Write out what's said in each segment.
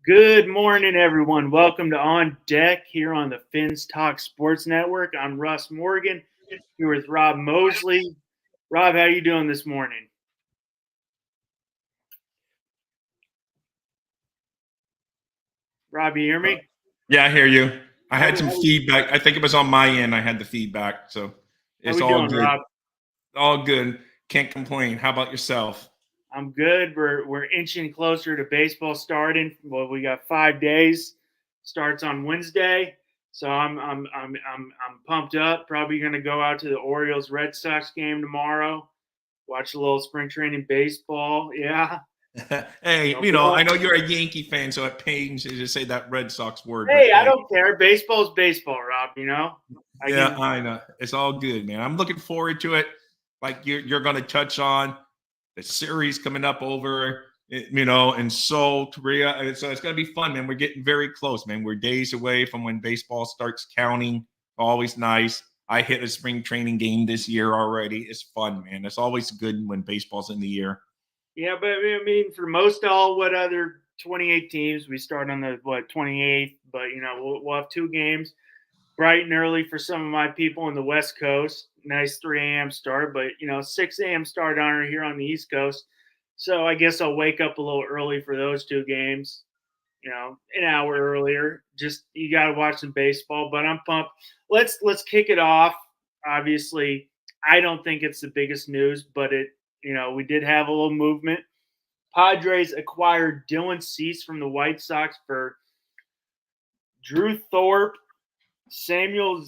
Good morning, everyone. Welcome to On Deck here on the Finns Talk Sports Network. I'm Russ Morgan here with Rob Mosley. Rob, how you doing this morning? Rob, you hear me? Yeah, I hear you. I How, had some feedback. I think it was on my end. I had the feedback, so how it's we all doing, good. Rob? All good. Can't complain. How about yourself? I'm good. We're inching closer to baseball starting. Well, we got 5 days. Starts on Wednesday, so I'm pumped up. Probably going to go out to the Orioles Red Sox game tomorrow. Watch a little spring training baseball. Yeah. Hey, We I don't. know you're a Yankee fan, so it pains you to say that Red Sox word, but Hey, I hey, don't care. Baseball's baseball, Rob. I yeah, can. I know. It's all good, man. I'm looking forward to it. Like you're going to touch on the series coming up over, in Seoul, Korea. And so it's going to be fun, man. We're getting very close, man. We're days away from when baseball starts counting. Always nice. I hit a spring training game this year already. It's fun, man. It's always good when baseball's in the air. Yeah, but I mean, for most all what other 28 teams, we start on the 28th, but we'll have two games bright and early for some of my people in the West Coast. Nice 3 a.m. start, but 6 a.m. start on here on the East Coast. So I guess I'll wake up a little early for those two games. An hour earlier. Just you got to watch some baseball, but I'm pumped. Let's kick it off. Obviously, I don't think it's the biggest news, but we did have a little movement. Padres acquired Dylan Cease from the White Sox for Drew Thorpe, Samuel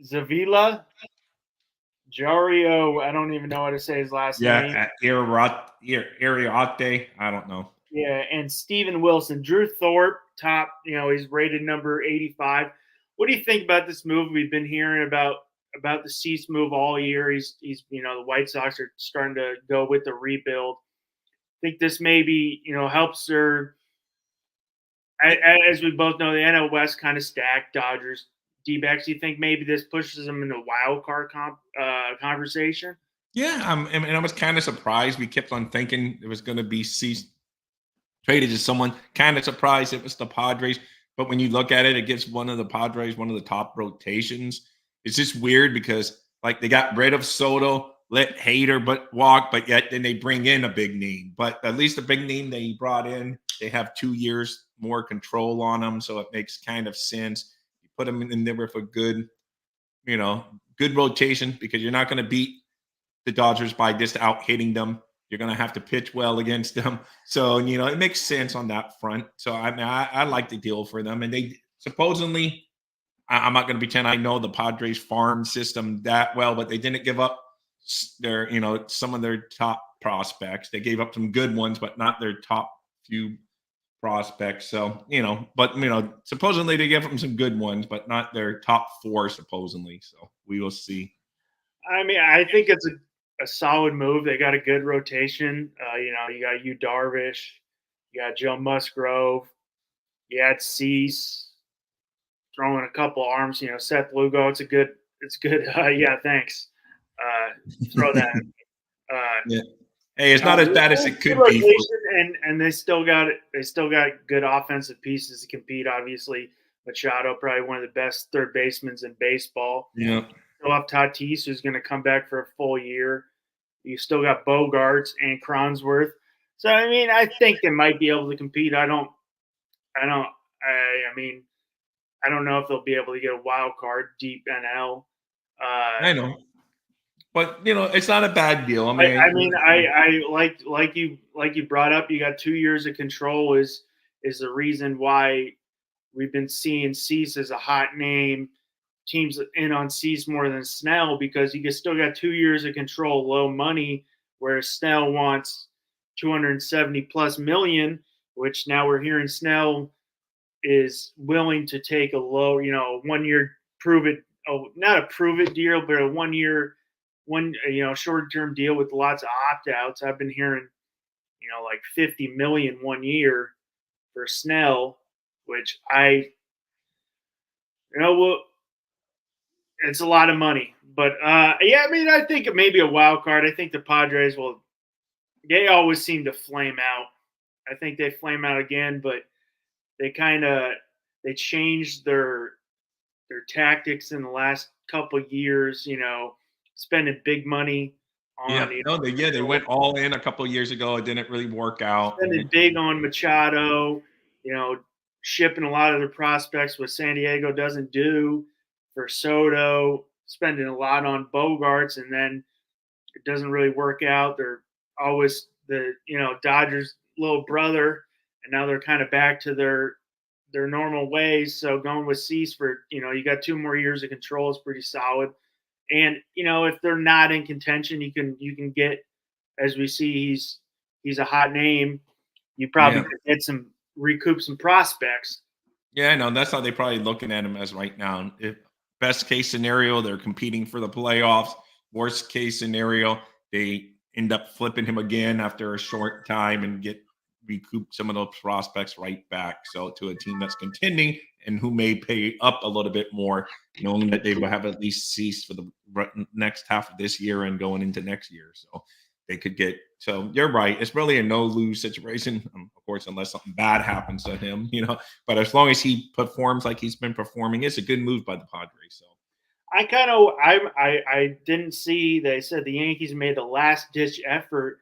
Zavila, Jario. I don't even know how to say his last name. Yeah, Ariate. I don't know. Yeah, and Steven Wilson. Drew Thorpe, top, he's rated number 85. What do you think about this move? We've been hearing about the Cease move all year. He's the White Sox are starting to go with the rebuild. I think this maybe, helps their, as we both know, the NL West kind of stacked. Dodgers, D-backs. Do you think maybe this pushes them into wild card conversation? Yeah, I was kind of surprised. We kept on thinking it was going to be Cease traded to someone. Kind of surprised it was the Padres, but when you look at it, it gives one of the Padres one of the top rotations. It's just weird because like they got rid of Soto, let Hader but walk, but yet then they bring in a big name. But at least the big name they brought in, they have 2 years more control on them, so it makes kind of sense. You put them in there with a good, you know, good rotation because you're not going to beat the Dodgers by just out hitting them. You're going to have to pitch well against them. So, it makes sense on that front. So, I mean, I like the deal for them. And they supposedly, I'm not going to pretend I know the Padres farm system that well, but they didn't give up their, some of their top prospects. They gave up some good ones, but not their top few prospects. So, supposedly they gave them some good ones, but not their top four, supposedly. So we will see. I mean, I think it's a solid move. They got a good rotation. You got Yu Darvish, you got Joe Musgrove, you had Cease throwing a couple arms. Seth Lugo. It's good. Yeah, thanks. Throw that. Yeah. Hey, it's not as bad as it Good could be for. rotation, and they still got good offensive pieces to compete. Obviously, Machado probably one of the best third basemen in baseball. Yeah. Still have Tatis, who's going to come back for a full year. You still got Bogarts and Cronsworth. So I mean, I think they might be able to compete. I mean, I don't know if they'll be able to get a wild card deep NL. I know. But it's not a bad deal. I I mean, mean, I like you brought up. You got 2 years of control is the reason why we've been seeing Cease as a hot name. Teams in on Cease more than Snell because you still got 2 years of control, low money, whereas Snell wants 270 plus million, which now we're hearing Snell is willing to take a low, 1 year prove it, not a prove it deal, but a 1 year, short term deal with lots of opt outs. I've been hearing, like 50 million 1 year for Snell, which well, it's a lot of money. But yeah, I mean, I think it may be a wild card. I think the Padres will. They always seem to flame out. I think they flame out again, but they changed their tactics in the last couple of years. Spending big money Yeah, on no, they went all in a couple of years ago. It didn't really work out. And spending big on Machado. You know, shipping a lot of their prospects, what San Diego doesn't do for Soto. Spending a lot on Bogarts, and then it doesn't really work out. They're always the Dodgers' little brother, and now they're kind of back to their normal ways. So going with Cease for you got 2 more years of control is pretty solid. And if they're not in contention, you can get, as we see, he's a hot name. You probably yeah, could get some recoup some prospects. yeah, no, that's how they're probably looking at him as right now. If best case scenario, they're competing for the playoffs. Worst case scenario, they end up flipping him again after a short time and get recoup some of those prospects right back. So to a team that's contending and who may pay up a little bit more, knowing that they will have at least ceased for the next half of this year and going into next year. So they could get. So you're right. It's really a no lose situation, of course, unless something bad happens to him. But as long as he performs like he's been performing, it's a good move by the Padres. So I didn't see. They said the Yankees made a last ditch effort,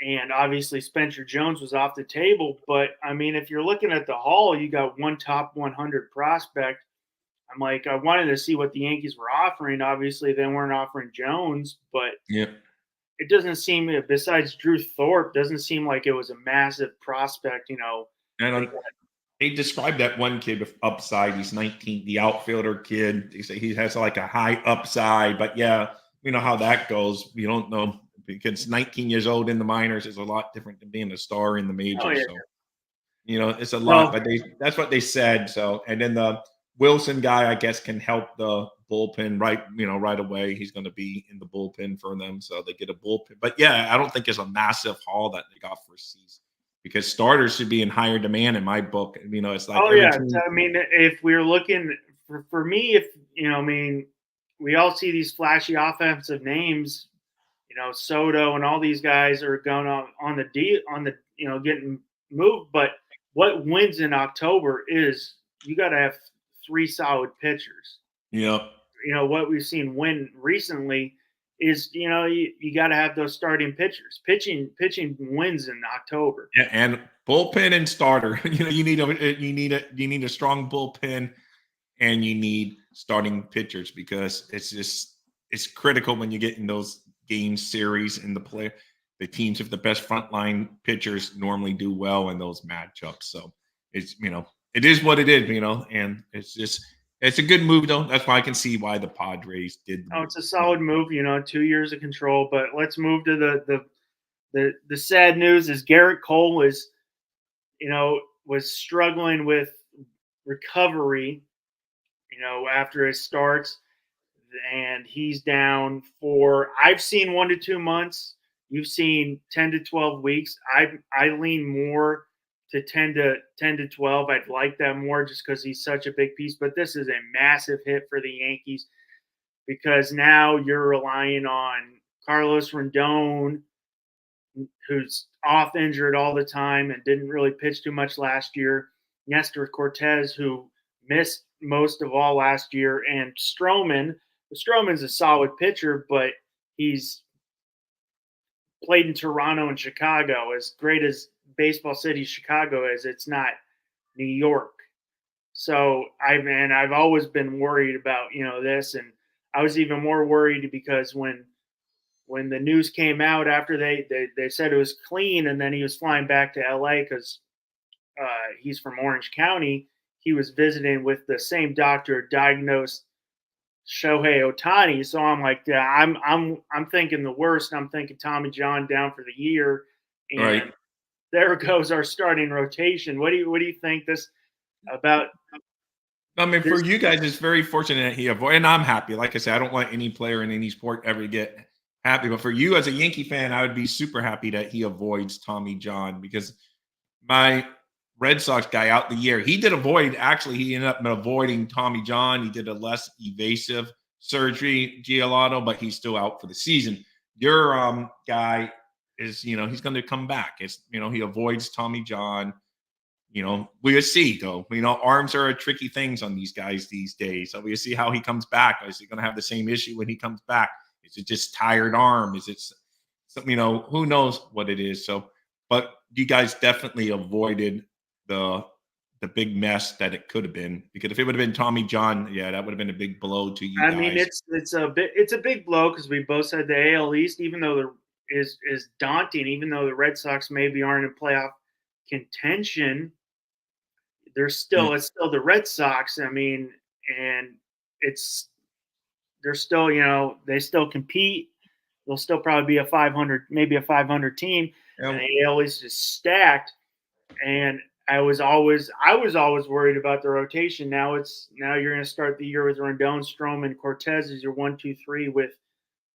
and obviously Spencer Jones was off the table. But I mean, if you're looking at the haul, you got one top 100 prospect. I'm like, I wanted to see what the Yankees were offering. Obviously, they weren't offering Jones, but yeah, it doesn't seem, besides Drew Thorpe, doesn't seem like it was a massive prospect. and Like, they described that one kid with upside. He's 19, the outfielder kid. They say he has like a high upside, but yeah, we know how that goes. We don't know because 19 years old in the minors is a lot different than being a star in the oh yeah, majors. So it's a lot, well, but that's what they said. So, and then the Wilson guy, I guess, can help the bullpen right away. He's going to be in the bullpen for them, so they get a bullpen. But yeah, I don't think it's a massive haul that they got for season because starters should be in higher demand in my book. It's like oh every yeah. So, team. I mean, if we're looking for me, if I mean, we all see these flashy offensive names. Soto and all these guys are going on the getting moved. But what wins in October is you got to have 3 solid pitchers. Yep. What we've seen win recently is you got to have those starting pitchers. Pitching wins in October. Yeah, and bullpen and starter. You need a strong bullpen and you need starting pitchers because it's critical when you get in those game series in the teams with the best frontline pitchers normally do well in those matchups. So it is what it is, and it's a good move though. That's why I can see why the Padres did the Oh, move. it's a solid move. 2 years of control. But let's move to the sad news is Garrett Cole was struggling with recovery, after his starts, and he's down for, I've seen 1 to 2 months. You've seen 10 to 12 weeks. I lean more to 10 to 12. I'd like that more just because he's such a big piece. But this is a massive hit for the Yankees because now you're relying on Carlos Rendon, who's off injured all the time and didn't really pitch too much last year. Nestor Cortez, who missed most of all last year, and Stroman. Stroman's a solid pitcher, but he's played in Toronto and Chicago. As great as baseball city Chicago is, it's not New York. So I've always been worried about this, and I was even more worried because when the news came out after they said it was clean, and then he was flying back to LA because he's from Orange County. He was visiting with the same doctor diagnosed Shohei Ohtani. So I'm like, yeah, I'm thinking the worst. I'm thinking Tommy John down for the year, and Right. there goes our starting rotation. What do you think this about? I mean, for This? you guys, it's very fortunate that he avoided, and I'm happy. Like I said, I don't want any player in any sport ever to get happy. But for you as a Yankee fan, I would be super happy that he avoids Tommy John because my Red Sox guy out the year, he did avoid, actually, he ended up avoiding Tommy John. He did a less evasive surgery, Giolotto, but he's still out for the season. Your guy is, he's going to come back. It's, he avoids Tommy John. we'll see though. Arms are tricky things on these guys these days. So we'll see how he comes back. Is he going to have the same issue when he comes back? Is it just tired arm? Is it something, who knows what it is. So, but you guys definitely avoided the big mess that it could have been, because if it would have been Tommy John, yeah, that would have been a big blow to you I guys. mean, it's a big blow because we both said the AL East, even though the is daunting, even though the Red Sox maybe aren't in playoff contention, it's still the Red Sox. I mean, and they're still, they still compete. They'll still probably be a 500, maybe a 500 team. And the AL East is stacked. And I was always worried about the rotation. Now you're going to start the year with Rendon, Stroman, Cortez as your 1-2-3, with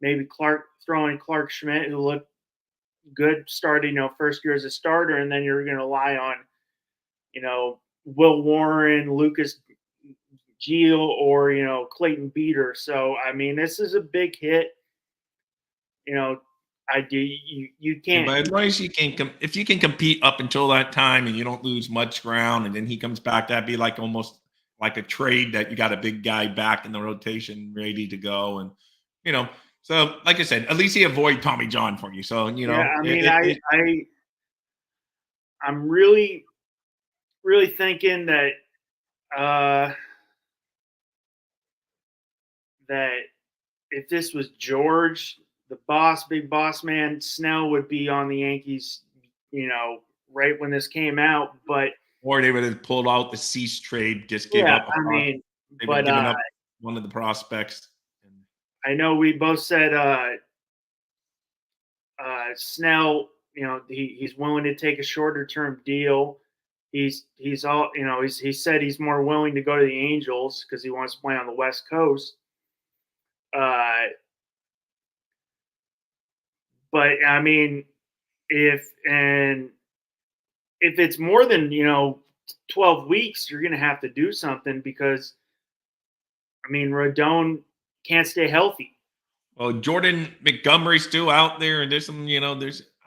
maybe throwing Clark Schmidt, who looked good starting, first year as a starter, and then you're going to rely on, Will Warren, Lucas Geel, or Clayton Beater. So I mean, this is a big hit. You can't. But as long as you can, if you can compete up until that time and you don't lose much ground, and then he comes back, that'd be like almost like a trade that you got a big guy back in the rotation ready to go. And so like I said, at least he avoid Tommy John for you. So Yeah, I mean, I'm really, really thinking that that if this was George, the big boss man, Snell would be on the Yankees, right when this came out. But or they would have pulled out the Cease trade, just give up. I mean, they would have given up one of the prospects. I know we both said Snell, he's willing to take a shorter term deal. He said he's more willing to go to the Angels because he wants to play on the West Coast. But I mean, if it's more than 12 weeks, you're going to have to do something, because I mean, Rodon can't stay healthy. Well, Jordan Montgomery's still out there, and there's some,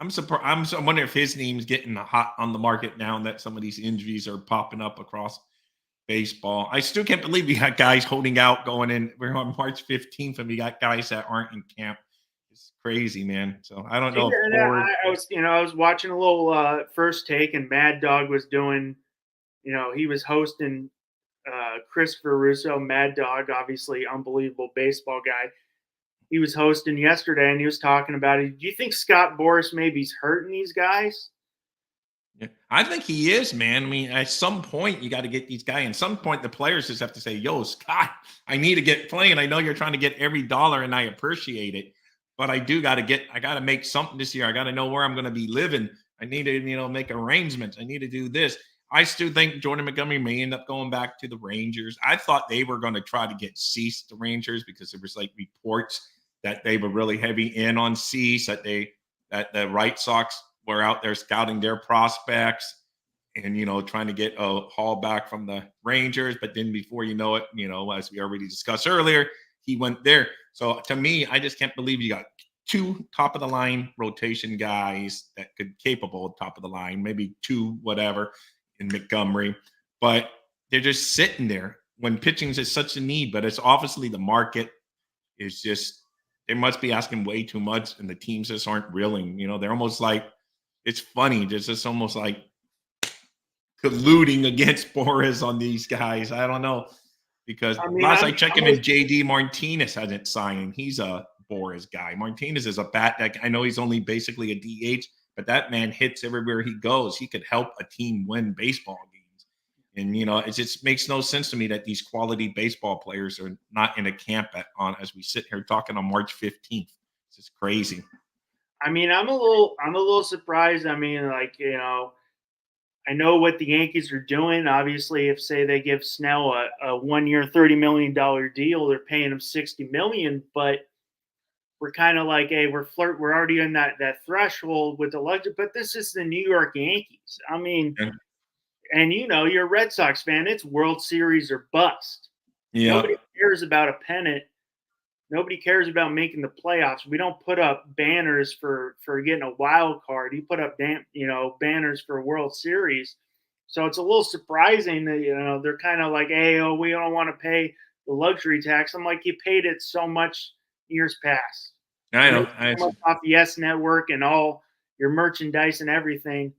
I'm surprised. I wonder if his name's getting hot on the market now that some of these injuries are popping up across baseball. I still can't believe we got guys holding out going in. We're on March 15th, and we got guys that aren't in camp. It's crazy, man. So I don't know. I was watching a little First Take, and Mad Dog was doing, he was hosting Christopher Russo, Mad Dog, obviously unbelievable baseball guy. He was hosting yesterday, and he was talking about it. Do you think Scott Boras maybe's hurting these guys? Yeah, I think he is, man. I mean, at some point, you got to get these guys. At some point, the players just have to say, yo, Scott, I need to get playing. I know you're trying to get every dollar, and I appreciate it. But I got to make something this year. I got to know where I'm going to be living. I need to, make arrangements. I need to do this. I still think Jordan Montgomery may end up going back to the Rangers. I thought they were going to try to get Cease the Rangers, because there was like reports that they were really heavy in on Cease, that the White Sox were out there scouting their prospects and, trying to get a haul back from the Rangers. But then before you know it, as we already discussed earlier, he went there. So to me, I just can't believe you got two top of the line rotation guys that could capable of top of the line, maybe two, whatever, in Montgomery, but they're just sitting there when pitching is such a need. But it's obviously the market is just, they must be asking way too much, and the teams just aren't reeling. They're almost like, it's funny. There's just almost like colluding against Boras on these guys. I don't know, because last I checked him, in JD Martinez hasn't signed. He's a Boras guy. Martinez is a bat that I know he's only basically a DH, but that man hits everywhere he goes. He could help a team win baseball games. And, it just makes no sense to me that these quality baseball players are not in a camp as we sit here talking on March 15th. It's just crazy. I mean, I'm a little surprised. I mean, I know what the Yankees are doing. Obviously, if say they give Snell a 1 year, $30 million deal, they're paying him $60 million, but we're kind of like, hey, we're already in that threshold with the luxury, but this is the New York Yankees. I mean, and you're a Red Sox fan. It's World Series or bust. Yeah. Nobody cares about a pennant. Nobody cares about making the playoffs. We don't put up banners for getting a wild card. You put up banners for World Series. So it's a little surprising that they're kind of like, hey, oh, we don't want to pay the luxury tax. I'm like, you paid it so much years past. I You know. make so much off Yes Network and all your merchandise and everything.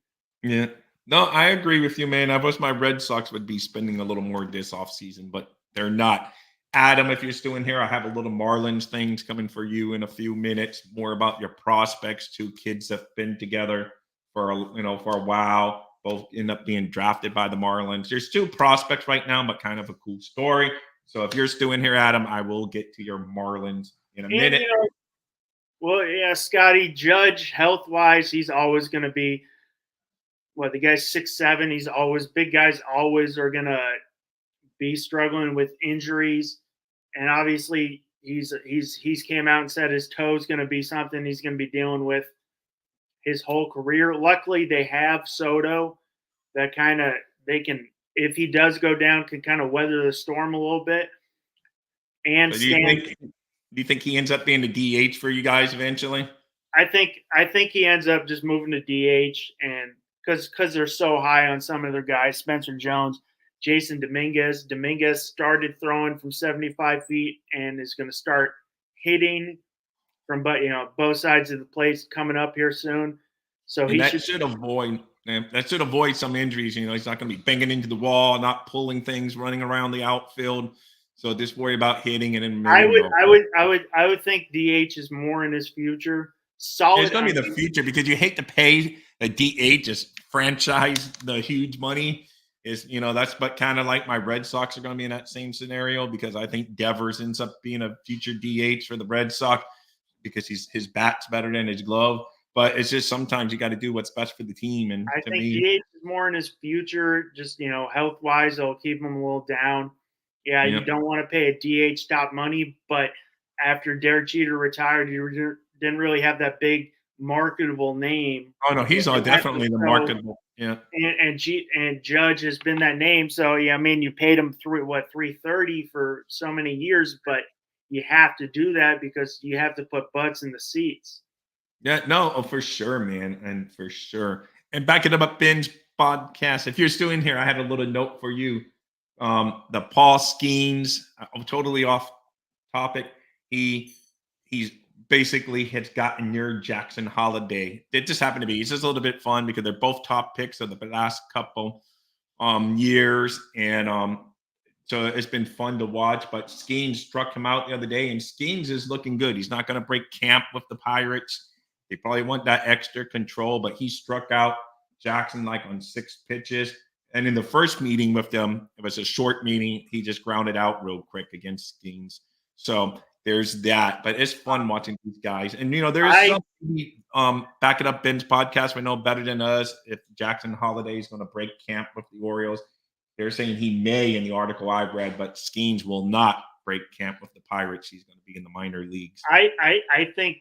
Yeah. No, I agree with you, man. I wish my Red Sox would be spending a little more this offseason, but they're not. Adam, if you're still in here, I have a little Marlins things coming for you in a few minutes. More about your prospects. Two kids have been together for a while. Both end up being drafted by the Marlins. There's two prospects right now, but kind of a cool story. So if you're still in here, Adam, I will get to your Marlins in a And minute. well, yeah, Scotty Judge, health wise, he's always going to be the guy's 6'7". He's always big guys always are gonna be struggling with injuries, and obviously he's came out and said his toe's going to be something he's going to be dealing with his whole career. Luckily, they have Soto that kind of they can, if he does go down, can kind of weather the storm a little bit. And So Stan, do you think he ends up being the DH for you guys eventually? I think he ends up just moving to DH, and because they're so high on some of their guys, Spencer Jones, Jason Dominguez. Dominguez started throwing from 75 feet and is going to start hitting from both sides of the plate coming up here soon. So And he should. that should avoid some injuries. He's not going to be banging into the wall, not pulling things, running around the outfield. So just worry about hitting and then maybe I would think DH is more in his future. it's Solid. going to be the future because you hate to pay a DH just franchise the huge money. That's but kind of like my Red Sox are going to be in that same scenario because I think Devers ends up being a future DH for the Red Sox because his bat's better than his glove. But it's just sometimes you got to do what's best for the team. And I to think me, DH is more in his future. Just health wise, it'll keep him a little down. Yeah, yeah. you don't want to pay a DH top money, but after Derek Jeter retired, you didn't really have that big marketable name. Oh no, he's definitely the marketable. Yeah. And Judge has been that name. So yeah, I mean, you paid him 330 for so many years, but you have to do that because you have to put butts in the seats. Yeah, no, for sure, man, and for sure. And backing up Ben's podcast, if you're still in here, I had a little note for you. The Paul Skeens, totally off topic. He's basically has gotten your Jackson Holiday. It just happened to be. It's just a little bit fun because they're both top picks of the last couple years, and so it's been fun to watch. But Skeens struck him out the other day, and Skeens is looking good. He's not going to break camp with the Pirates. They probably want that extra control, but he struck out Jackson like on 6 pitches. And in the first meeting with them, it was a short meeting. He just grounded out real quick against Skeens. So there's that. But it's fun watching these guys. And there's something back it up Ben's podcast. We know better than us if Jackson Holiday is going to break camp with the Orioles. They're saying he may in the article I've read, but Skeens will not break camp with the Pirates. He's going to be in the minor leagues. I think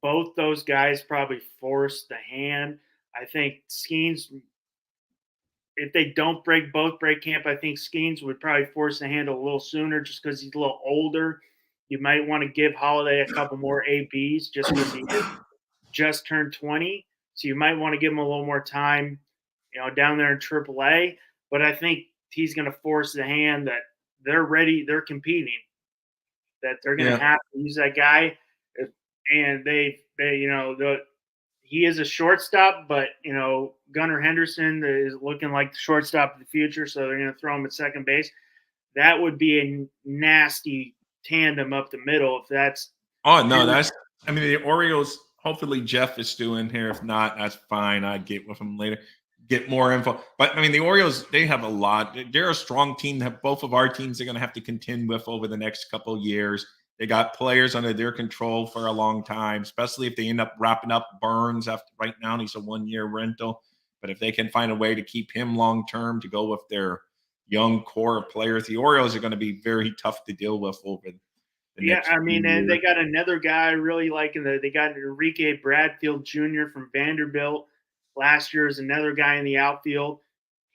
both those guys probably forced the hand. I think Skeens, if they don't both break camp, I think Skeens would probably force the hand a little sooner just because he's a little older. You might want to give Holiday a couple more ABs just because he just turned 20. So you might want to give him a little more time, down there in AAA. But I think he's going to force the hand that they're ready, they're competing, that they're going to have to use that guy. And he is a shortstop, but Gunnar Henderson is looking like the shortstop of the future, so they're going to throw him at second base. That would be a nasty tandem up the middle if that's. Oh no, the Orioles. Hopefully Jeff is still in here. If not, that's fine. I'd get with him later, get more info. But the Orioles, they have a lot. They're a strong team that both of our teams are going to have to contend with over the next couple of years. They got players under their control for a long time, especially if they end up wrapping up Burns after right now. He's a 1-year rental. But if they can find a way to keep him long term to go with their young core of players, the Orioles are going to be very tough to deal with over the next I mean, few and years. they got another guy I really liking. They got Enrique Bradfield Jr. from Vanderbilt. Last year is another guy in the outfield.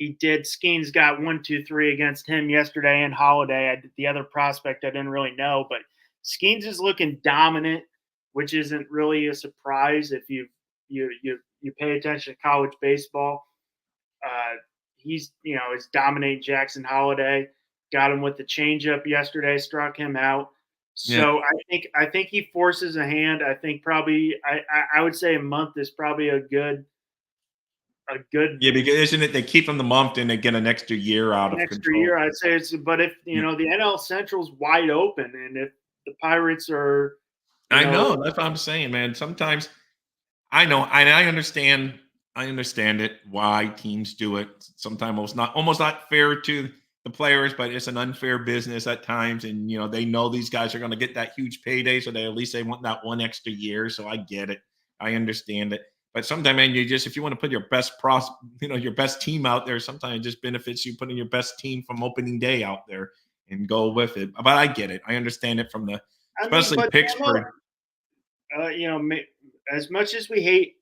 Skeens got 1, 2, 3 against him yesterday and Holiday. The other prospect I didn't really know, but Skeens is looking dominant, which isn't really a surprise if you pay attention to college baseball. he's is dominating Jackson Holiday. Got him with the changeup yesterday, struck him out. Yeah. So I think he forces a hand. I think probably I would say a month is probably a good Yeah, because isn't it they keep them the month and they get an extra year out an of extra control. year. I'd say it's, but if Yeah. the NL Central's wide open, and if the Pirates are, you I know, know. That's what I'm saying, man. Sometimes I know, and I understand it why teams do it. Sometimes it's not almost not fair to the players, but it's an unfair business at times. And they know these guys are going to get that huge payday, so they want that one extra year. So I get it, I understand it. But sometimes, man, if you want to put your your best team out there, sometimes it just benefits you putting your best team from opening day out there and go with it. But I get it, I understand it from the I mean, especially but Pittsburgh. as much as we hate,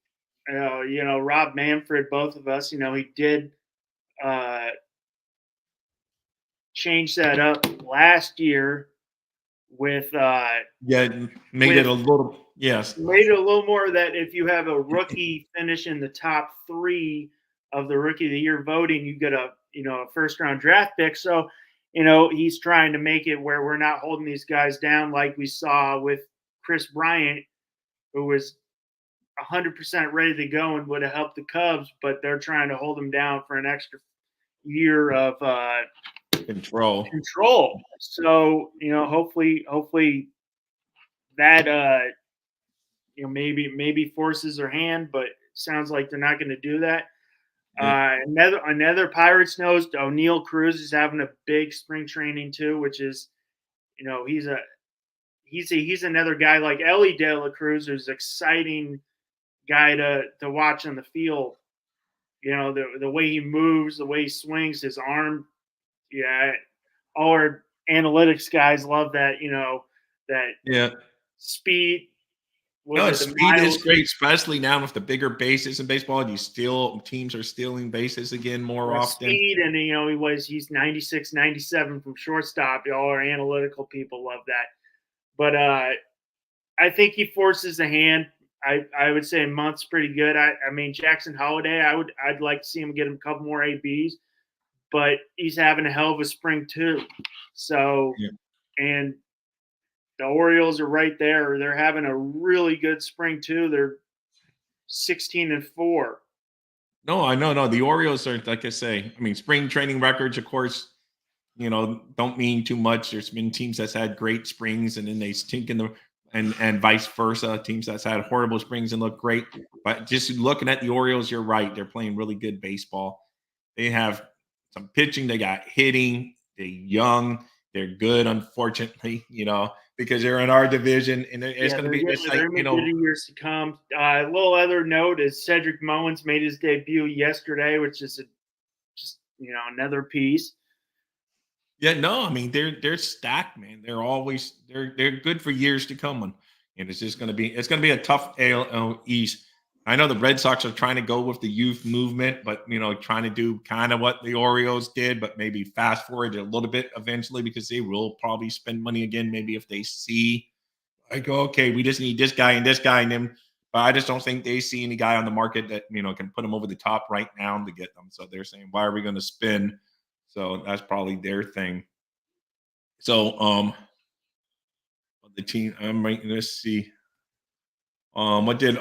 Rob Manfred, both of us, he did uh, change that up last year with Yeah, made it with a little yes. made it a little more that if you have a rookie finish in the top 3 of the rookie of the year voting, you get a first round draft pick. So, he's trying to make it where we're not holding these guys down like we saw with Chris Bryant, who was 100% ready to go and would have helped the Cubs, but they're trying to hold him down for an extra year of Control. control. So, hopefully that maybe forces their hand, but sounds like they're not going to do that. Yeah. Another Pirates knows O'Neal Cruz is having a big spring training too, which is he's another guy like Ellie De La Cruz, who's exciting guy to watch on the field. The way he moves, the way he swings, his arm. Yeah, all our analytics guys love that. That Yeah. speed. Was No, it the speed is miles? great, especially now with the bigger bases in baseball. Teams are stealing bases again more often. Speed, and he's 96, 97 from shortstop. All our analytical people love that. But I think he forces the hand. I would say a month's pretty good. I mean Jackson Holiday, I'd like to see him get him a couple more ABs, but he's having a hell of a spring too. So Yeah. and the Orioles are right there. They're having a really good spring too. They're 16-4. No, I know. No, the Orioles are like I say. I mean, spring training records, of course, don't mean too much. There's been teams that's had great springs and then they stink in the and vice versa. Teams that's had horrible springs and look great. But just looking at the Orioles, you're right. They're playing really good baseball. They have some pitching, they got hitting, they're young, they're good, unfortunately, because they're in our division and it's Yeah, gonna be it's like, they're gonna be good in years to come. A little other note is Cedric Mullins made his debut yesterday, which is just another piece. yeah, no, I mean they're stacked, man. They're good for years to come, and it's gonna be a tough AL East. I know the Red Sox are trying to go with the youth movement, but trying to do kind of what the Orioles did, but maybe fast forward a little bit eventually because they will probably spend money again. Maybe if they see like, okay, we just need this guy and them. But I just don't think they see any guy on the market that can put them over the top right now to get them. So they're saying, why are we going to spend? So that's probably their thing. So the team I'm right. Let's see. What did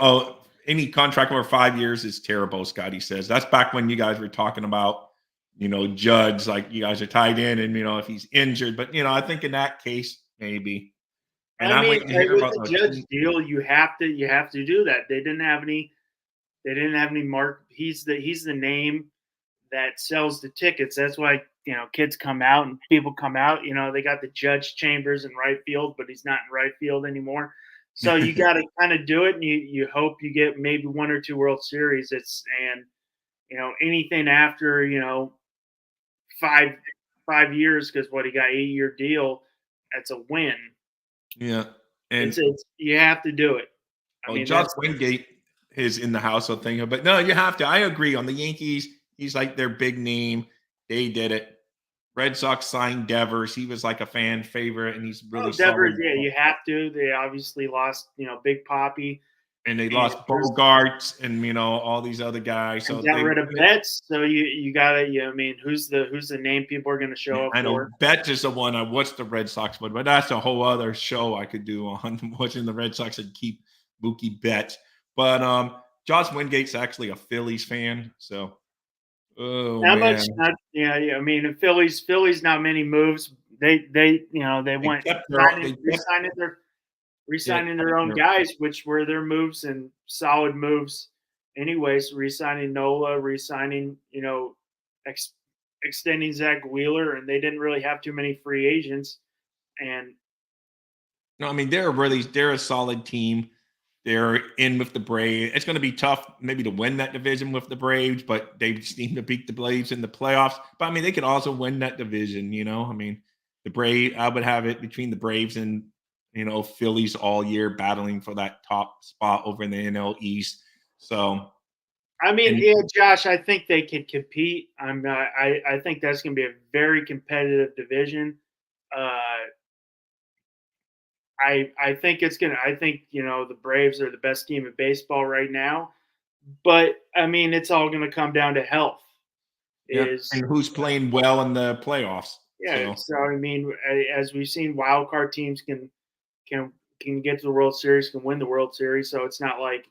any contract over 5 years is terrible, Scotty says. That's back when you guys were talking about, Judge, like you guys are tied in and if he's injured. But I think in that case, maybe. And I I'm mean, waiting to hear with about the the Judge team. deal, you have to do that. They didn't have any. They didn't have any mark. He's the name that sells the tickets. That's why kids come out and people come out. They got the Judge Chambers in right field, but he's not in right field anymore. So you got to kind of do it, and you hope you get maybe 1 or 2 World Series. Anything after 5 years, because what he got 8-year deal, that's a win. Yeah. And It's you have to do it. I mean Josh that's Wingate is in the household thing, but no, you have to. I agree on the Yankees. He's like their big name. They did it. Red Sox signed Devers. He was like a fan favorite, and he's really Devers. solid. Yeah, you have to. They obviously lost Big Poppy. and they and lost Bogarts and all these other guys. So got rid of Betts. So you gotta, I mean, who's the name people are going to show up I know for? Betts is the one I watched the Red Sox one, but that's a whole other show I could do on watching the Red Sox and keep Mookie Betts. But Josh Wingate's actually a Phillies fan, so Not much. man, Yeah. I mean, the Phillies not many moves. They they they went kept they kept yeah, resigning their own guys, which were their moves and solid moves. Anyways, resigning Nola, resigning ex, extending Zach Wheeler, and they didn't really have too many free agents. And no, I mean they're a solid team. They're in with the Braves. It's going to be tough, maybe to win that division with the Braves, but they seem to beat the Braves in the playoffs. But I mean, they could also win that division. I mean, the Braves. I would have it between the Braves and Phillies all year battling for that top spot over in the NL East. So, I mean, and yeah, Josh, I think they can compete. I think that's going to be a very competitive division. Uh, I think it's gonna. I think the Braves are the best team in baseball right now, but I mean it's all gonna come down to health. yeah, Is and who's playing well in the playoffs? Yeah. So, So I mean, as we've seen, wild card teams can can get to the World Series, can win the World Series. So it's not like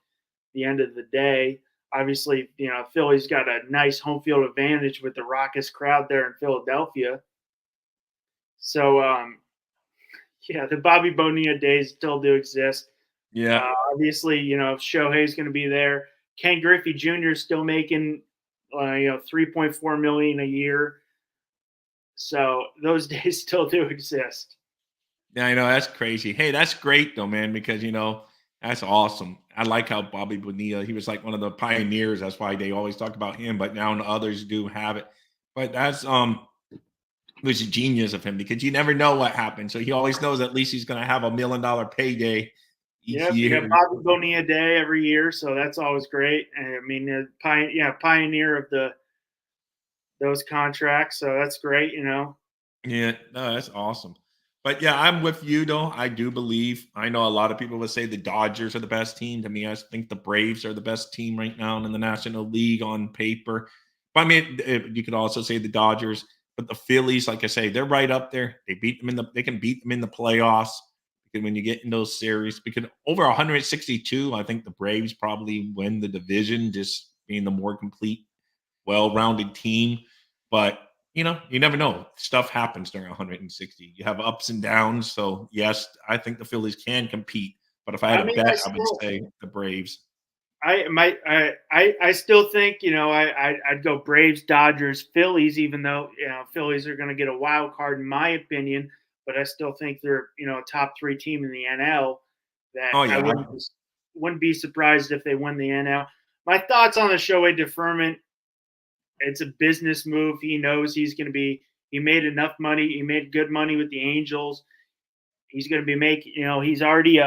the end of the day. Obviously, Philly's got a nice home field advantage with the raucous crowd there in Philadelphia. So yeah, the Bobby Bonilla days still do exist. yeah. Obviously, Shohei's going to be there. Ken Griffey Jr. is still making, 3.4 million a year. So those days still do exist. Yeah, I know that's crazy. Hey, that's great though, man, because that's awesome. I like how Bobby Bonilla, he was like one of the pioneers. That's why they always talk about him, but now others do have it. But that's was a genius of him because you never know what happens. So he always knows at least he's gonna have $1 million payday each Yep, you got year. Bobby Bonilla Day every year, so that's always great. And I mean, pioneer of those contracts, so that's great. Yeah, no, that's awesome. But yeah, I'm with you though. I do believe. I know a lot of people would say the Dodgers are the best team. To me, I think the Braves are the best team right now in the National League on paper. But I mean, you could also say the Dodgers. But the Phillies, like I say, they're right up there. They beat them They can beat them in the playoffs. Because when you get in those series, because over 162, I think the Braves probably win the division, just being the more complete, well-rounded team. But you never know. Stuff happens during 160. You have ups and downs. So yes, I think the Phillies can compete. But if I had I a mean, bet, I would say the Braves. I still think I'd go Braves, Dodgers, Phillies, even though Phillies are going to get a wild card in my opinion, but I still think they're a top three team in the NL. That Oh I yeah, wouldn't be surprised if they win the NL. My thoughts on the Shohei deferment: it's a business move. He knows he's going to be. He made enough money. He made good money with the Angels. He's going to be making. He's already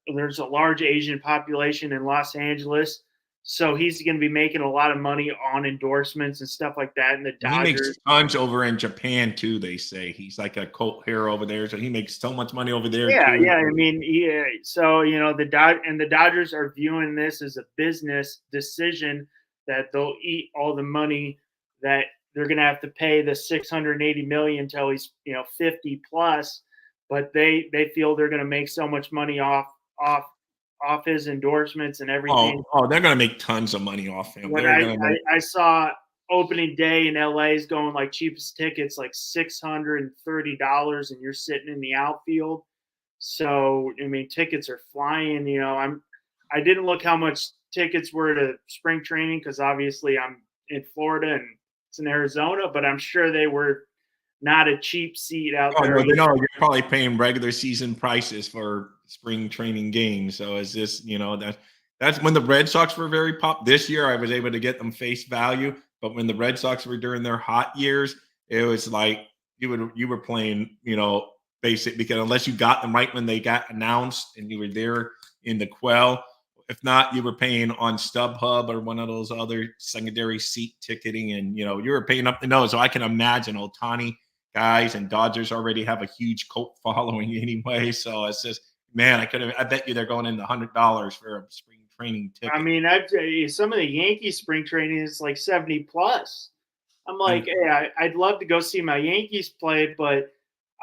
there's a large Asian population in Los Angeles. So he's going to be making a lot of money on endorsements and stuff like that. And the he makes Dodgers, tons over in Japan too. They say he's like a cult hero over there, so he makes so much money over there too. yeah. I mean, yeah. So the Dodgers are viewing this as a business decision that they'll eat all the money that they're going to have to pay the 680 million until he's 50 plus. But they feel they're going to make so much money off off his endorsements and everything. They're gonna make tons of money off him. When They're gonna make. I saw opening day in LA is going like cheapest tickets like $630, and you're sitting in the outfield. So I mean, tickets are flying. I didn't look how much tickets were to spring training because obviously I'm in Florida and it's in Arizona, but I'm sure they were not a cheap seat out Oh there. no, they know you're probably paying regular season prices for spring training games. So it's just that's when the Red Sox were very pop. This year, I was able to get them face value, but when the Red Sox were during their hot years, it was like you were playing basic because unless you got them right when they got announced and you were there in the quell. If not, you were paying on StubHub or one of those other secondary seat ticketing, and you were paying up the nose. So I can imagine Otani guys and Dodgers already have a huge cult following anyway. So it's just Man, I bet you they're going into $100 for a spring training I ticket. mean, I'd say some of the Yankees spring training is like 70 plus. I'm like, And hey, I'd love to go see my Yankees play, but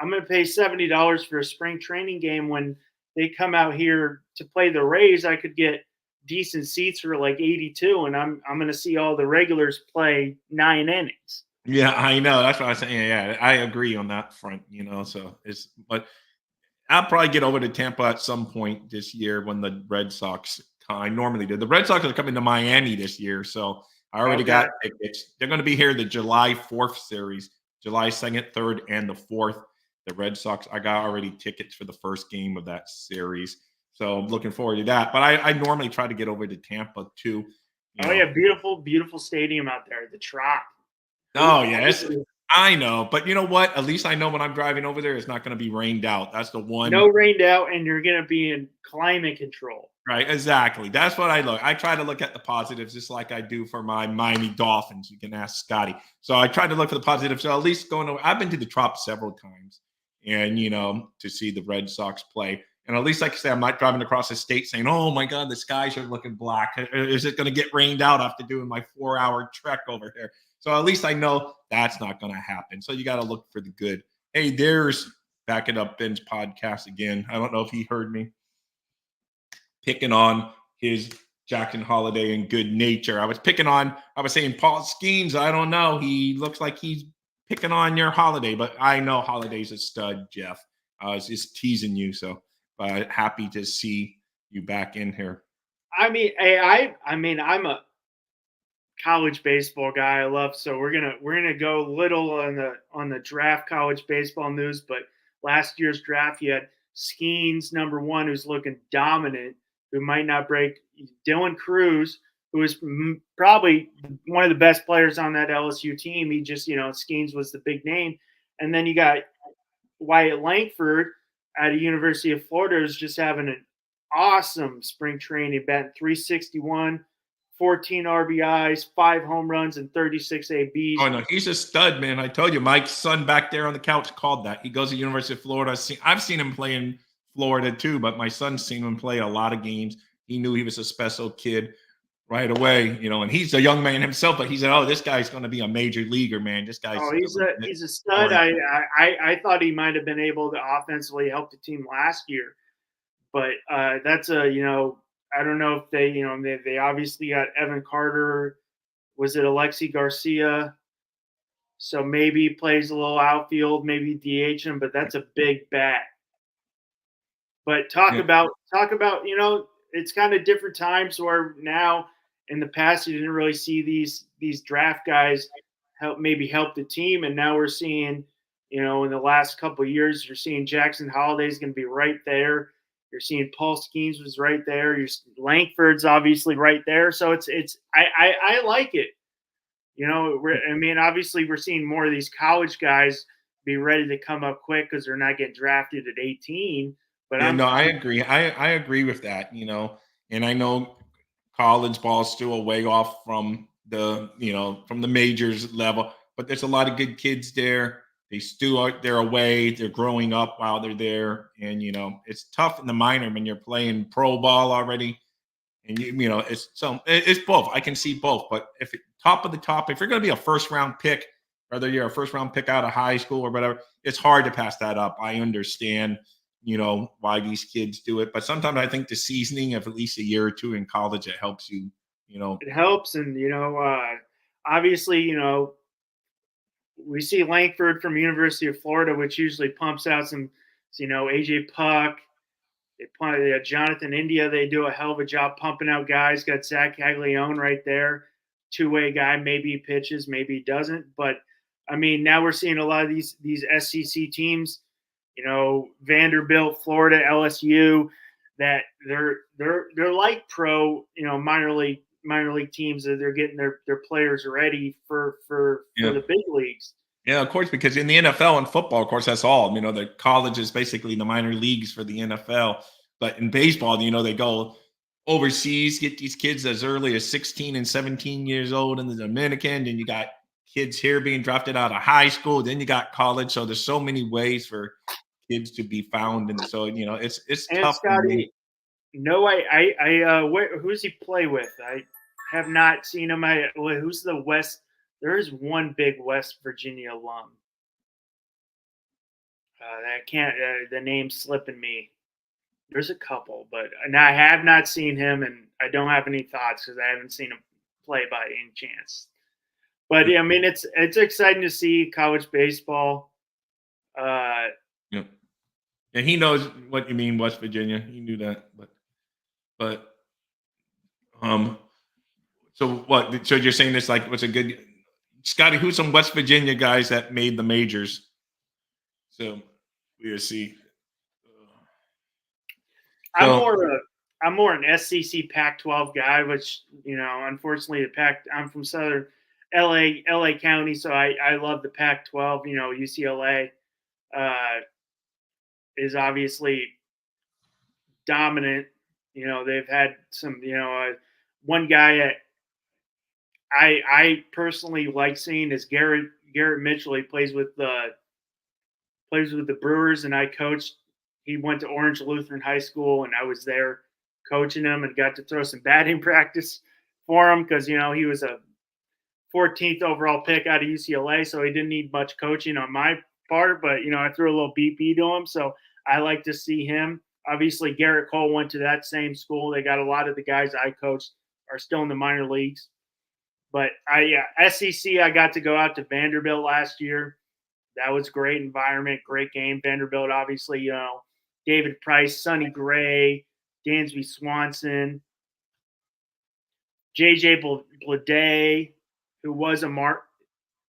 I'm going to pay $70 for a spring training game when they come out here to play the Rays. I could get decent seats for like 82, and I'm going to see all the regulars play 9 innings. yeah, I know. That's what I was saying. Yeah, I agree on that front, so but I'll probably get over to Tampa at some point this year when the Red Sox. I normally do. The Red Sox are coming to Miami this year, so I already Okay. got tickets. They're going to be here the July 4th series, July 2nd, 3rd, and the 4th. The Red Sox, I got already tickets for the first game of that series, so I'm looking forward to that. But I normally try to get over to Tampa too. Oh yeah, beautiful, beautiful stadium out there, the Trop. Oh yeah, I know, but you know what? At least I know when I'm driving over there, it's not going to be rained out. That's the one. No rained out, and you're going to be in climate control. Right, exactly. That's what I look. I try to look at the positives, just like I do for my Miami Dolphins. You can ask Scotty. So I try to look for the positives. So at least going over, I've been to the Trop several times, and to see the Red Sox play. And at least, like I said, I'm not driving across the state saying, "Oh my God, the skies are looking black. Is it going to get rained out after doing my 4-hour trek over here?" So at least I know that's not going to happen. So you got to look for the good. Hey, there's Back It Up Ben's podcast again. I don't know if he heard me picking on his Jackson Holiday and good nature. I was saying Paul Skeens. I don't know. He looks like he's picking on your Holiday, but I know Holiday's a stud, Jeff. I was just teasing you. So happy to see you back in here. I mean, I mean, I'm a college baseball guy. I love so we're gonna go little on the draft college baseball news, but last year's draft you had Skeens #1 who's looking dominant, who might not break Dylan Cruz, who is probably one of the best players on that LSU team. He just Skeens was the big name, and then you got Wyatt Langford at a University of Florida is just having an awesome spring training, batting 361, 14 RBIs, 5 home runs, and 36 ABs. Oh no, he's a stud, man. I told you, Mike's son back there on the couch called that. He goes to the University of Florida. I've seen him play in Florida too, but my son's seen him play a lot of games. He knew he was a special kid right away, and he's a young man himself, but he said, "Oh, this guy's going to be a major leaguer, man. This guy's He's a stud. I thought he might have been able to offensively help the team last year, but that's I don't know if they obviously got Evan Carter. Was it Alexi Garcia? So maybe he plays a little outfield, maybe DH him, but that's a big bat. But talk about it's kind of different times where now in the past you didn't really see these draft guys help the team, and now we're seeing in the last couple of years you're seeing Jackson Holiday's going to be right there. You're seeing Paul Skeens was right there. Langford's obviously right there. So I like it. Obviously we're seeing more of these college guys be ready to come up quick because they're not getting drafted at 18. But yeah, no, I agree. I agree with that, and I know college ball is still a way off from the majors level, but there's a lot of good kids there. They're away, they're growing up while they're there. And it's tough in the minor when you're playing pro ball already. And it's both. I can see both. But if top of the top, if you're going to be a first round pick, whether you're a first round pick out of high school or whatever, it's hard to pass that up. I understand why these kids do it, but sometimes I think the seasoning of at least a year or two in college, it helps you. It helps. And obviously we see Langford from University of Florida, which usually pumps out some AJ Puck. They play Jonathan India. They do a hell of a job pumping out guys. Got Zach Caglione right there, two-way guy. Maybe he pitches, maybe he doesn't. But I mean, now we're seeing a lot of these SEC teams, Vanderbilt, Florida, LSU, that they're like pro, minor league teams that they're getting their players ready for the big leagues. Yeah, of course, because in the NFL and football, of course, that's all. The college is basically the minor leagues for the NFL. But in baseball, they go overseas, get these kids as early as 16 and 17 years old in the Dominican. And you got kids here being drafted out of high school. Then you got college. So there's so many ways for kids to be found, and so it's And tough to Scotty, make. no, who's he play with? I have not seen him. Who's the West? There is one big West Virginia alum. I can't. The name's slipping me. There's a couple, but and I have not seen him, and I don't have any thoughts because I haven't seen him play by any chance. But yeah, I mean, it's exciting to see college baseball. Yeah, and he knows what you mean, West Virginia. He knew that, but um, so what? So you're saying this like what's a good Scotty? Who's some West Virginia guys that made the majors? So we'll see. I'm So more I'm more an SEC Pac-12 guy, which unfortunately I'm from Southern LA County, so I love the Pac-12. UCLA is obviously dominant. They've had some. One guy I personally like seeing is Garrett Mitchell. He plays with the Brewers, and I coached. He went to Orange Lutheran High School, and I was there coaching him and got to throw some batting practice for him because he was a 14th overall pick out of UCLA, so he didn't need much coaching on my part. But I threw a little BP to him, so I like to see him. Obviously, Garrett Cole went to that same school. They got a lot of the guys I coached are still in the minor leagues. But SEC, I got to go out to Vanderbilt last year. That was great environment, great game. Vanderbilt, obviously, David Price, Sonny Gray, Dansby Swanson, JJ Bleday, who was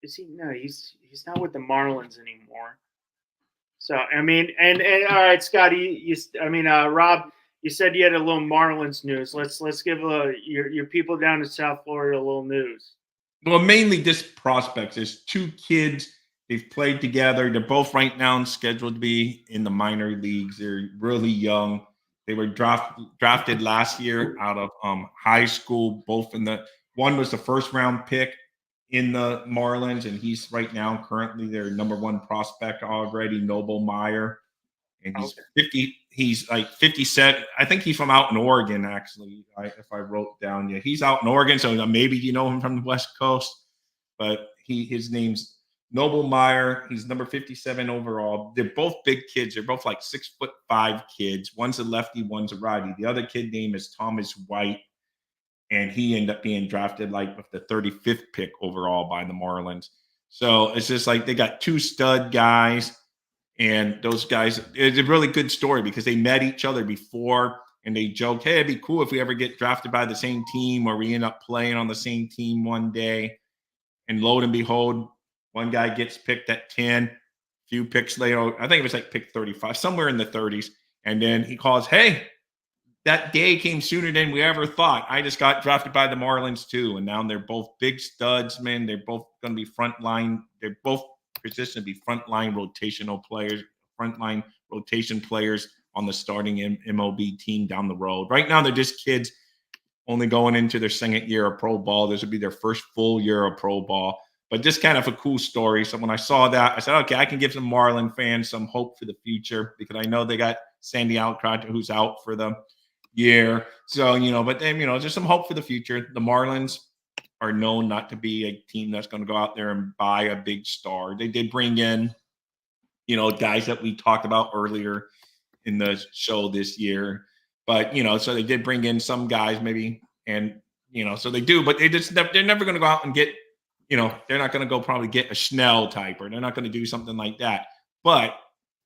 is he? No, he's not with the Marlins anymore. So I mean, and all right, Scotty, Rob, you said you had a little Marlins news. Let's give your people down in South Florida a little news. well, mainly just prospects. There's two kids. They've played together. They're both right now scheduled to be in the minor leagues. They're really young. They were drafted last year out of high school. Both in the one was the first round pick in the Marlins, and he's right now currently their number one prospect already, Noble Meyer, and he's Okay. 50. He's like 57. I think he's from out in Oregon, actually. If I wrote down, yeah, he's out in Oregon, so maybe you know him from the West Coast. But his name's Noble Meyer. He's number 57 overall. They're both big kids. They're both like 6'5" kids. One's a lefty, one's a righty. The other kid name is Thomas White, and he ended up being drafted like with the 35th pick overall by the Marlins. So it's just like they got two stud guys, and those guys, it's a really good story because they met each other before and they joked, hey, it'd be cool if we ever get drafted by the same team or we end up playing on the same team one day. And lo and behold, one guy gets picked at 10, a few picks later, I think it was like pick 35, somewhere in the 30s. And then he calls, hey, that day came sooner than we ever thought. I just got drafted by the Marlins too. And now they're both big studs, man. They're both going to be frontline. They're both positioned to be frontline rotational players, frontline rotation players on the starting MLB team down the road. Right now, they're just kids only going into their second year of pro ball. This would be their first full year of pro ball. But just kind of a cool story. So when I saw that, I said, okay, I can give some Marlin fans some hope for the future because I know they got Sandy Alcott, who's out for the year. So, but then, there's some hope for the future. The Marlins are known not to be a team that's going to go out there and buy a big star. They did bring in, guys that we talked about earlier in the show this year. But, so they did bring in some guys maybe, and, so they do, but they're never going to go out and get, they're not going to go probably get a Schnell type, or they're not going to do something like that. But,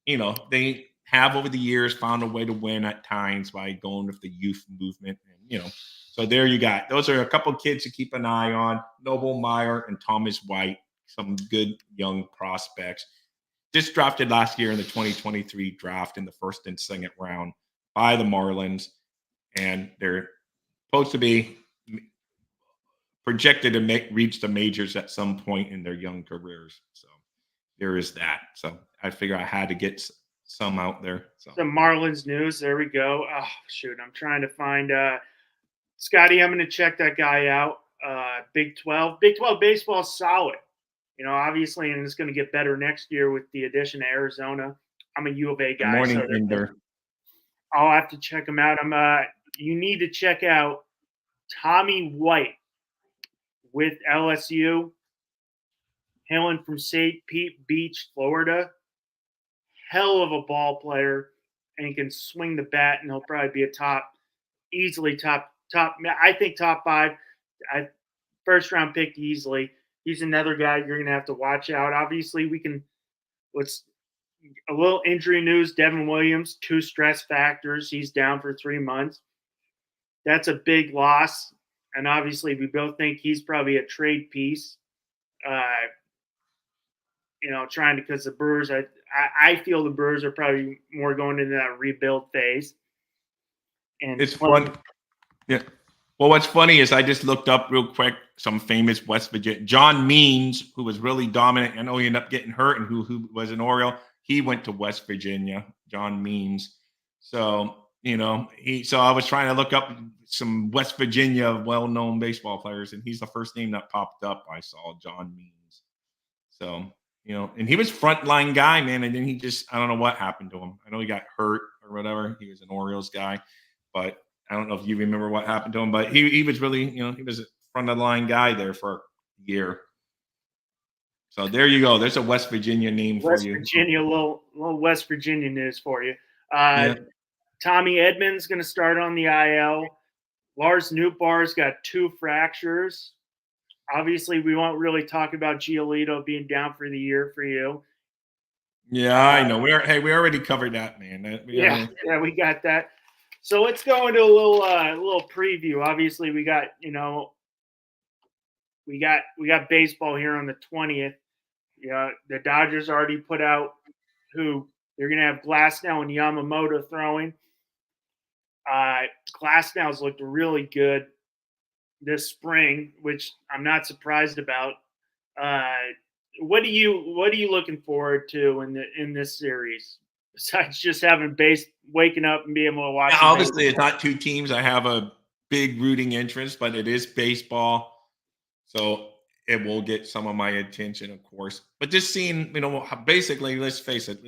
they have over the years found a way to win at times by going with the youth movement. And, so there you got. Those are a couple of kids to keep an eye on. Noble Meyer and Thomas White, some good young prospects. Just drafted last year in the 2023 draft in the first and second round by the Marlins. And they're supposed to be projected to reach the majors at some point in their young careers. So there is that. So I figure I had to get some out there. So some Marlins news. There we go. Oh shoot, I'm trying to find Scotty. I'm going to check that guy out. Big 12 baseball is solid. Obviously, and it's going to get better next year with the addition of Arizona. I'm a U of A Good guy, so morning, Ender. I'll have to check him out. You need to check out Tommy White with LSU, hailing from St. Pete Beach, Florida. Hell of a ball player, and he can swing the bat, and he'll probably be easily top. I think top 5. First round pick easily. He's another guy you're gonna have to watch out. Obviously, let's a little injury news. Devin Williams, 2 stress factors. He's down for 3 months. That's a big loss, and obviously, we both think he's probably a trade piece. Trying to, because the Brewers, I feel the Brewers are probably more going into that rebuild phase. And it's fun. Yeah. Well, what's funny is I just looked up real quick some famous West Virginia. John Means, who was really dominant. I know he ended up getting hurt, and who was an Oriole. He went to West Virginia. John Means. So so I was trying to look up some West Virginia well-known baseball players, and he's the first name that popped up. I saw John Means. So and he was frontline guy, man. And then I don't know what happened to him. I know he got hurt or whatever. He was an Orioles guy, but I don't know if you remember what happened to him. But he was really, he was a front of the line guy there for a year. So there you go. There's a West Virginia name for you. West Virginia, little West Virginia news for you. Yeah. Tommy Edmonds going to start on the IL. Lars Nootbaar's got 2 fractures. Obviously, we won't really talk about Giolito being down for the year for you. Yeah, I know. We already covered that, man. We got that. So let's go into a little preview. Obviously, we got baseball here on the 20th. Yeah, the Dodgers already put out who they're going to have Glasnow and Yamamoto throwing. Glasnow's looked really good this spring, which I'm not surprised about. What are you looking forward to in this series besides just waking up and being able to watch? Yeah, obviously, it's not 2 teams I have a big rooting interest, but it is baseball, so it will get some of my attention, of course. But just seeing, basically, let's face it,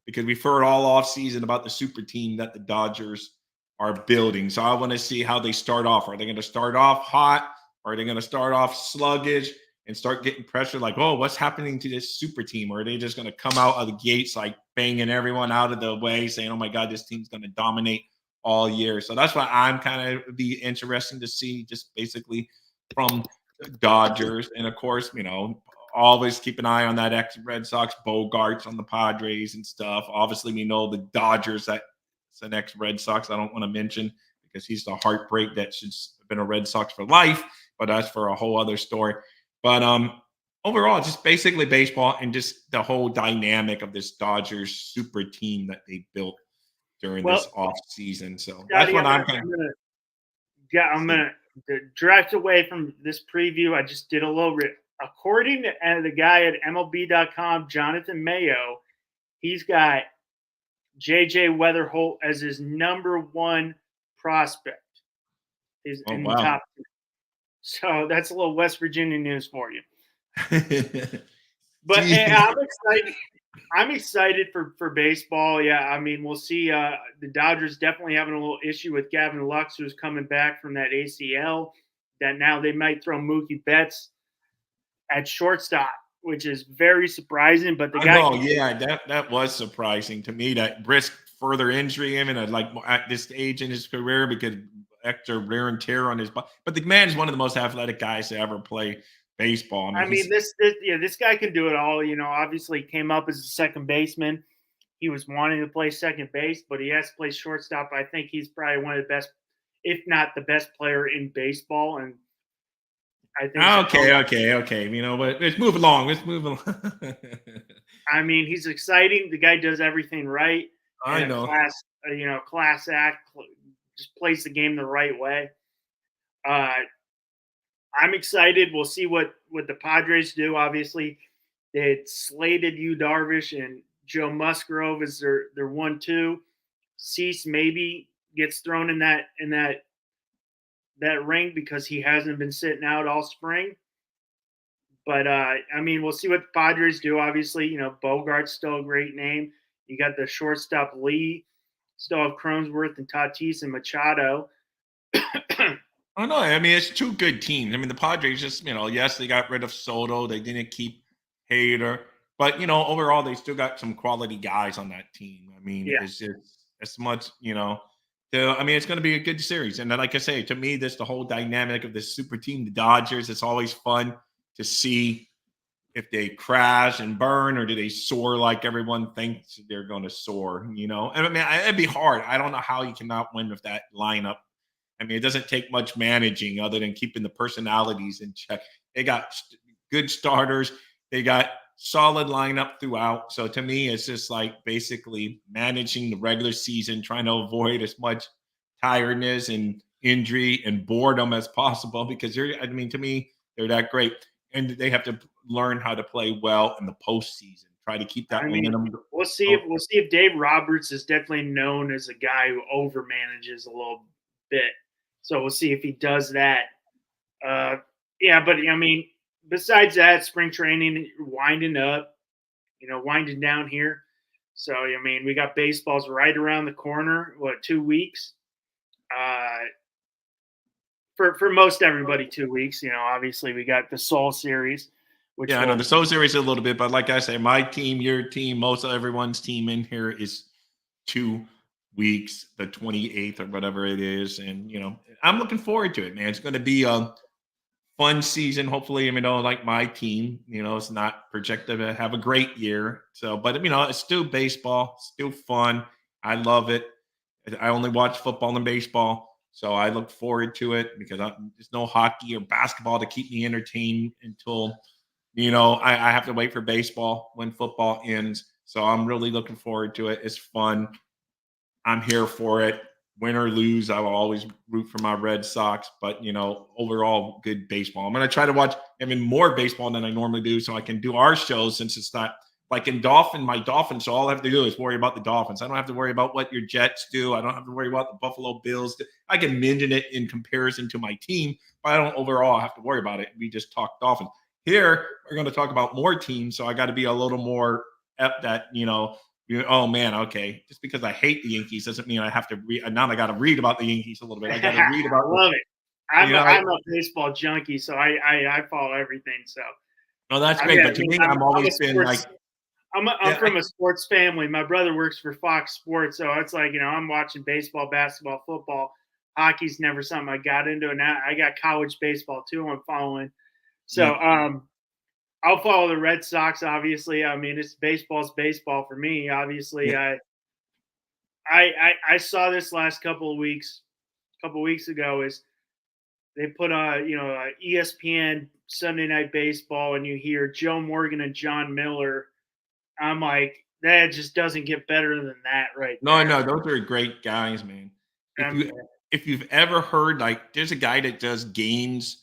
because we've heard all off season about the super team that the Dodgers are building. So I want to see how they start off. Are they going to start off hot? Or are they going to start off sluggish and start getting pressure like, oh, what's happening to this super team? Or are they just going to come out of the gates like banging everyone out of the way, saying, oh my God, this team's going to dominate all year. So that's why I'm kind of be interesting to see, just basically from the Dodgers. And of course, always keep an eye on that ex-Red Sox Bogarts on the Padres and stuff. Obviously, we know the Dodgers that the next Red Sox I don't want to mention because he's the heartbreak that should have been a Red Sox for life, but that's for a whole other story. But overall, just basically baseball and just the whole dynamic of this Dodgers super team that they built during this off season. So that's what I'm gonna drive away from this preview. I just did a little according to the guy at MLB.com, Jonathan Mayo, he's got JJ Weatherholt as his number 1 prospect. Is in the top 2. So that's a little West Virginia news for you. But hey, I'm excited. I'm excited for baseball. Yeah, I mean, we'll see. The Dodgers definitely having a little issue with Gavin Lux, who's coming back from that ACL. That now they might throw Mookie Betts at shortstop, which is very surprising. But that was surprising to me that risk further injury him and like at this stage in his career because extra wear and tear on his body. But the man is one of the most athletic guys to ever play baseball. I mean this guy can do it all. Obviously came up as a second baseman. He was wanting to play second base, but he has to play shortstop. I think he's probably one of the best, if not the best player in baseball. And I think okay. But let's move along. I mean, he's exciting. The guy does everything right. I know. Class act, just plays the game the right way. I'm excited. We'll see what the Padres do. Obviously, they had slated Yu Darvish and Joe Musgrove as their 1-2. Cease maybe gets thrown in that ring because he hasn't been sitting out all spring. But I mean, we'll see what the Padres do. Obviously, Bogart's still a great name. You got the shortstop Lee, still have Cronenworth and Tatis and Machado. I don't know. I mean, it's two good teams. I mean, the Padres just, yes, they got rid of Soto. They didn't keep Hader. But, overall, they still got some quality guys on that team. I mean, Yeah. it's just as much, I mean, it's going to be a good series. And then, like I say, to me, this the whole dynamic of this super team, the Dodgers. It's always fun to see if they crash and burn or do they soar like everyone thinks they're going to soar, And I mean, it'd be hard. I don't know how you cannot win with that lineup. I mean, it doesn't take much managing other than keeping the personalities in check. They got good starters. They got solid lineup throughout. So to me, it's just like basically managing the regular season, trying to avoid as much tiredness and injury and boredom as possible because to me, they're that great. And they have to learn how to play well in the postseason. Try to keep that momentum. We'll see if Dave Roberts is definitely known as a guy who overmanages a little bit. So we'll see if he does that. Yeah, but I mean, besides that, spring training winding up, winding down here. So I mean, we got baseball's right around the corner. What, 2 weeks? For most everybody, 2 weeks. Obviously we got the Soul Series. Which I know the Soul Series a little bit, but like I say, my team, your team, most of everyone's team in here is 2 weeks, the 28th or whatever it is. And, I'm looking forward to it, man. It's going to be a fun season. Hopefully, like my team, it's not projected to have a great year. So, but, it's still baseball, still fun. I love it. I only watch football and baseball. So I look forward to it because there's no hockey or basketball to keep me entertained until, I have to wait for baseball when football ends. So I'm really looking forward to it. It's fun. I'm here for it. Win or lose, I will always root for my Red Sox. But, overall, good baseball. I'm going to try to watch even more baseball than I normally do so I can do our shows since it's not like in my Dolphins. So all I have to do is worry about the Dolphins. I don't have to worry about what your Jets do. I don't have to worry about the Buffalo Bills. I can mention it in comparison to my team, but I don't overall have to worry about it. We just talk Dolphins. Here, we're going to talk about more teams. So I got to be a little more at that, oh man, okay. Just because I hate the Yankees doesn't mean I have to read. Now I got to read about the Yankees a little bit. I got to read about. Love it. I'm a baseball junkie, so I follow everything. So. No, that's great. But to me, I'm always been like. I'm from a sports family. My brother works for Fox Sports, so it's like I'm watching baseball, basketball, football. Hockey's never something I got into, and now I got college baseball too. I'm following. So I'll follow the Red Sox. Obviously, I mean it's baseball's baseball for me. Obviously, I saw this last couple of weeks ago is they put on ESPN Sunday Night Baseball, and you hear Joe Morgan and John Miller. I'm like, that just doesn't get better than that, right? No, those are great guys, man. If you've ever heard, like, there's a guy that does games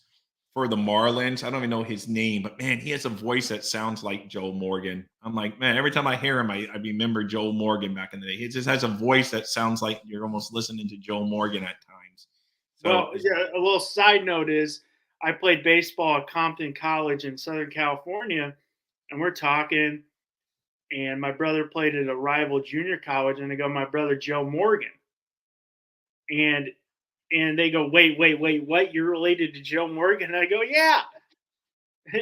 for the Marlins. I don't even know his name, but man, he has a voice that sounds like Joe Morgan. I'm like, man, every time I hear him, I remember Joe Morgan back in the day. He just has a voice that sounds like you're almost listening to Joe Morgan at times. So, well, yeah, a little side note is I played baseball at Compton College in Southern California, and we're talking. And my brother played at a rival junior college, and I go, my brother Joe Morgan. And they go, wait, what? You're related to Joe Morgan? And I go, yeah.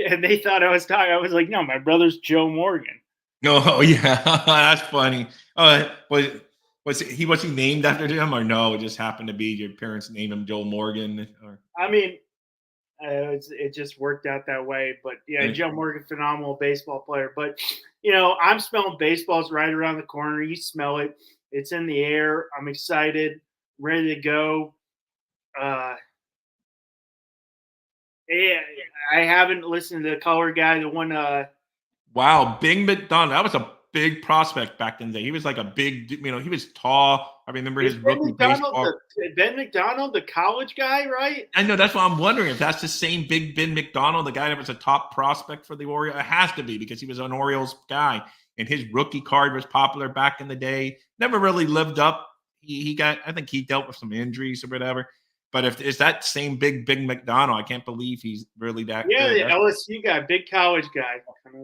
And they thought I was talking. I was like, no, my brother's Joe Morgan. Oh, yeah. That's funny. Was he named after him or no? It just happened to be your parents named him Joe Morgan? Or? I mean, it just worked out that way. But yeah, Joe Morgan, phenomenal baseball player. But I'm smelling baseball's right around the corner. You smell it; it's in the air. I'm excited, ready to go. Yeah, I haven't listened to the color guy. The one. Wow, Bing McDonald. That was a big prospect back in the day. He was like a big. He was tall. I remember his rookie baseball. Ben McDonald, the college guy, right? I know. That's why I'm wondering if that's the same big Ben McDonald, the guy that was a top prospect for the Orioles. It has to be because he was an Orioles guy, and his rookie card was popular back in the day. Never really lived up. He got. I think he dealt with some injuries or whatever. But if it's that same big McDonald, I can't believe he's really that good. Yeah, the LSU guy, big college guy.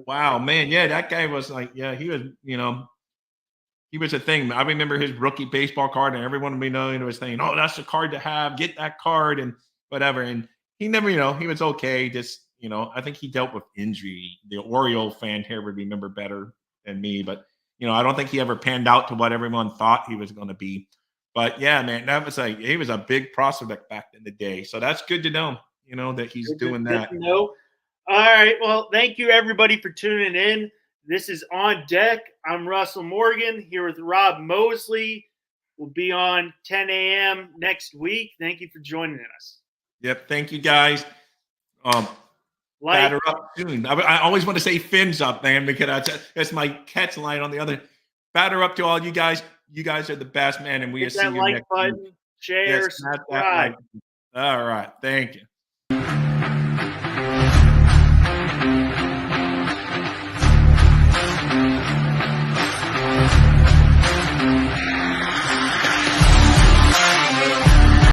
Wow, man. Yeah, that guy was like, he was, he was a thing. I remember his rookie baseball card, and everyone would be knowing was saying, "Oh, that's the card to have. Get that card," and whatever. And he never, he was okay. Just, I think he dealt with injury. The Oriole fan here would remember better than me, but I don't think he ever panned out to what everyone thought he was going to be. But yeah, man, he was a big prospect back in the day. So that's good to know, that he's doing that. No. All right. Well, thank you everybody for tuning in. This is On Deck. I'm Russell Morgan here with Rob Mosley. We'll be on 10 a.m. next week. Thank you for joining us. Yep. Thank you, guys. Batter up soon. I always want to say fins up, man, because that's my catch line on the other. Batter up to all you guys. You guys are the best, man, and we'll see you next week. Share, subscribe. All right. Thank you.